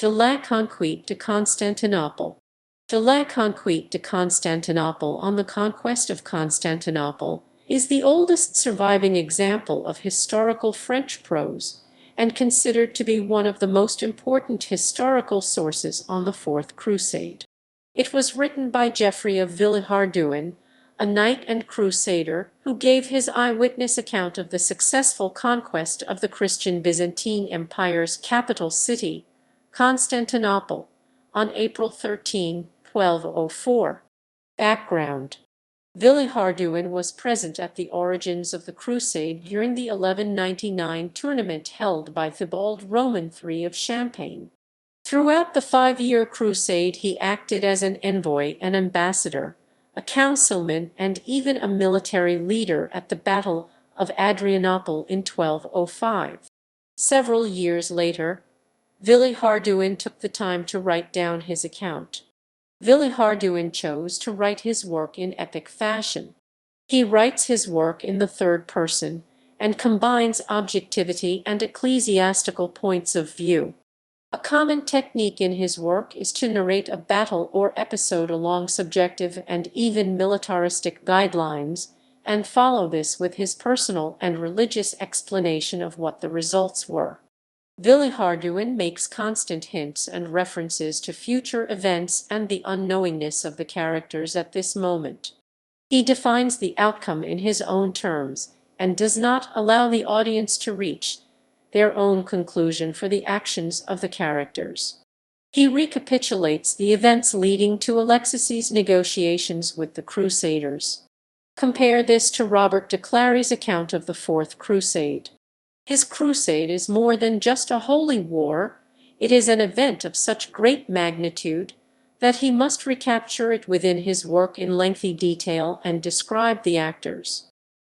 De la Conquête de Constantinople. De la Conquête de Constantinople on the Conquest of Constantinople is the oldest surviving example of historical French prose, and considered to be one of the most important historical sources on the Fourth Crusade. It was written by Geoffrey of Villehardouin, a knight and crusader who gave his eyewitness account of the successful conquest of the Christian Byzantine Empire's capital city, Constantinople, on April 13, 1204. Background: Villehardouin was present at the origins of the Crusade during the 1199 tournament held by Thibault Roman III of Champagne. Throughout the 5-year crusade he acted as an envoy, an ambassador, a councilman, and even a military leader at the Battle of Adrianople in 1205. Several years later, Villehardouin took the time to write down his account. Villehardouin chose to write his work in epic fashion. He writes his work in the third person and combines objectivity and ecclesiastical points of view. A common technique in his work is to narrate a battle or episode along subjective and even militaristic guidelines, and follow this with his personal and religious explanation of what the results were. Villehardouin makes constant hints and references to future events and the unknowingness of the characters at this moment. He defines the outcome in his own terms and does not allow the audience to reach their own conclusion for the actions of the characters. He recapitulates the events leading to Alexis's negotiations with the Crusaders. Compare this to Robert de Clary's account of the Fourth Crusade. His crusade is more than just a holy war, it is an event of such great magnitude that he must recapture it within his work in lengthy detail and describe the actors.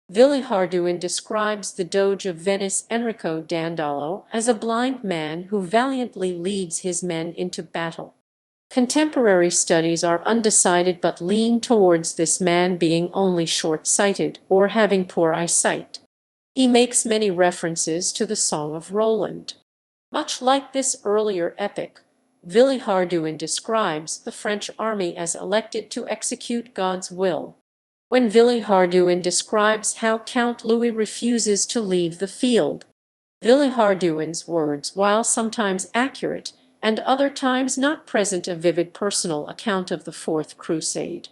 Villehardouin describes the Doge of Venice Enrico Dandolo as a blind man who valiantly leads his men into battle. Contemporary studies are undecided but lean towards this man being only short-sighted or having poor eyesight. He makes many references to the Song of Roland. Much like this earlier epic, Villehardouin describes the French army as elected to execute God's will. When Villehardouin describes how Count Louis refuses to leave the field, Villehardouin's words, while sometimes accurate and other times not, present a vivid personal account of the Fourth Crusade.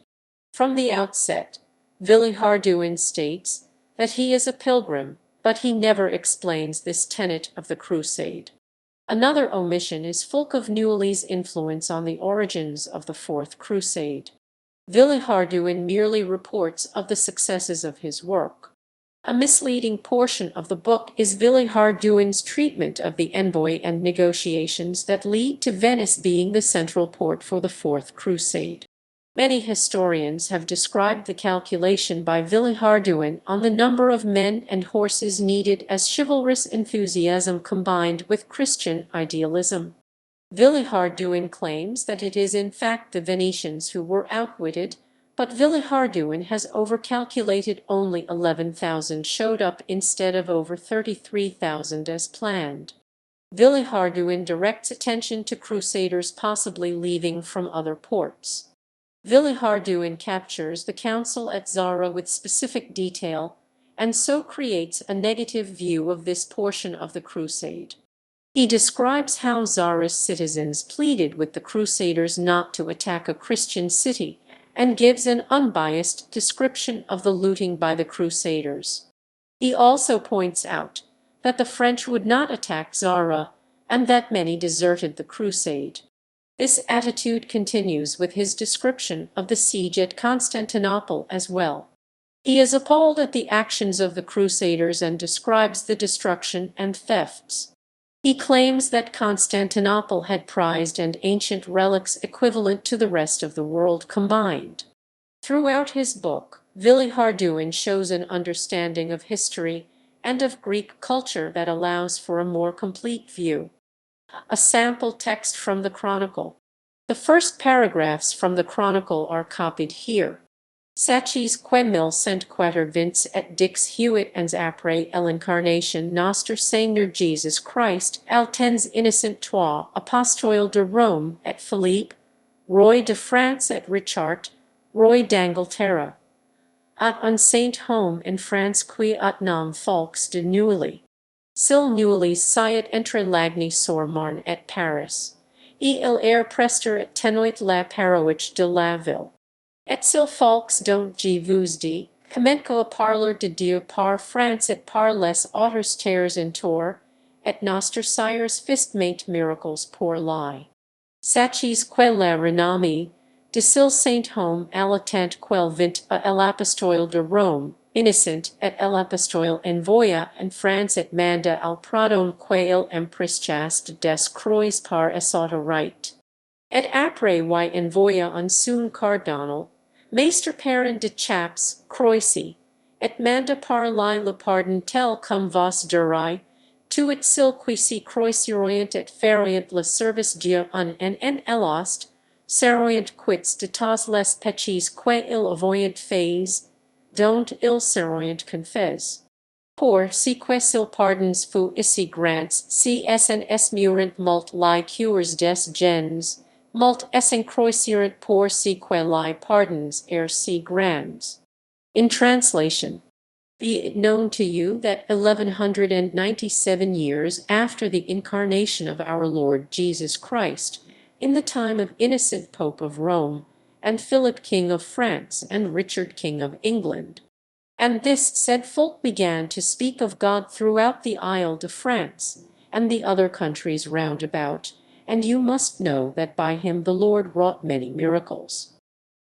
From the outset, Villehardouin states that he is a pilgrim, but he never explains this tenet of the Crusade. Another omission is Fulk of Neuilly's influence on the origins of the Fourth Crusade. Villehardouin merely reports of the successes of his work. A misleading portion of the book is Villehardouin's treatment of the envoy and negotiations that lead to Venice being the central port for the Fourth Crusade. Many historians have described the calculation by Villehardouin on the number of men and horses needed as chivalrous enthusiasm combined with Christian idealism. Villehardouin claims that it is in fact the Venetians who were outwitted, but Villehardouin has overcalculated. Only 11,000 showed up instead of over 33,000 as planned. Villehardouin directs attention to crusaders possibly leaving from other ports. Villehardouin captures the council at Zara with specific detail, and so creates a negative view of this portion of the crusade. He describes how Zara's citizens pleaded with the crusaders not to attack a Christian city, and gives an unbiased description of the looting by the crusaders. He also points out that the French would not attack Zara, and that many deserted the crusade. This attitude continues with his description of the siege at Constantinople as well. He is appalled at the actions of the crusaders and describes the destruction and thefts. He claims that Constantinople had prized and ancient relics equivalent to the rest of the world combined. Throughout his book, Villehardouin shows an understanding of history and of Greek culture that allows for a more complete view. A sample text from the Chronicle. The first paragraphs from the Chronicle are copied here. Sacis que mil cent quater vints et dix huit ans après l'incarnation Nostre Seigneur Jesus Christ, altens innocent toi, apostole de Rome, et Philippe, roi de France et Richard, roi d'Angleterre, at un saint home in France qui at nom folks de Neuilly. Sil Neuilly's siet entre Lagny sur Marne et Paris. Et il air prester et tenoit la paroich de la ville. Et sil folks don't vous dit, comenco a parler de Dieu par France et par les autres terres in tour, et nostre sires fist maint miracles pour lie. Sacis quella renommée, de sil saint home alatant quel vint a l'apostole de Rome, innocent et l'apostole envoya en France et manda al pradon quail empristchaste des croix par esauto right. Et après y envoya un soon cardinal, Maester parent de chaps, croisi, et manda par le pardon tel cum vos durai, tuit sil quisi croisirorient et ferorient le service Dieu en elost, serorient quits de tas les peches que il avoyant phase, don't il serorient confess. Pour si que sil pardons fu ici grants si sns murent mult li cures des gens, mult essen croisirent pour si que li pardons si grams. In translation, be it known to you that 1197 years after the incarnation of our Lord Jesus Christ, in the time of Innocent Pope of Rome, and Philip King of France, and Richard King of England, and this said folk began to speak of God throughout the Isle de France, and the other countries round about, and you must know that by him the Lord wrought many miracles.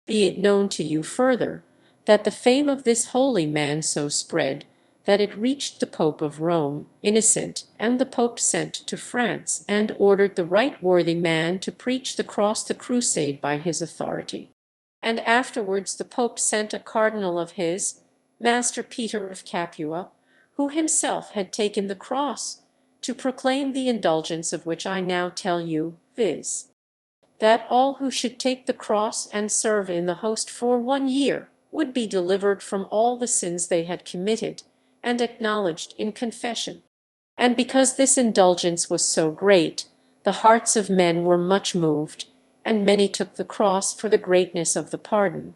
Be it known to you further, that the fame of this holy man so spread, that it reached the Pope of Rome, Innocent, and the Pope sent to France, and ordered the right worthy man to preach the cross the crusade by his authority. And afterwards the Pope sent a cardinal of his, Master Peter of Capua, who himself had taken the cross, to proclaim the indulgence of which I now tell you, viz., that all who should take the cross and serve in the host for 1 year would be delivered from all the sins they had committed, and acknowledged in confession. And because this indulgence was so great, the hearts of men were much moved, and many took the cross for the greatness of the pardon.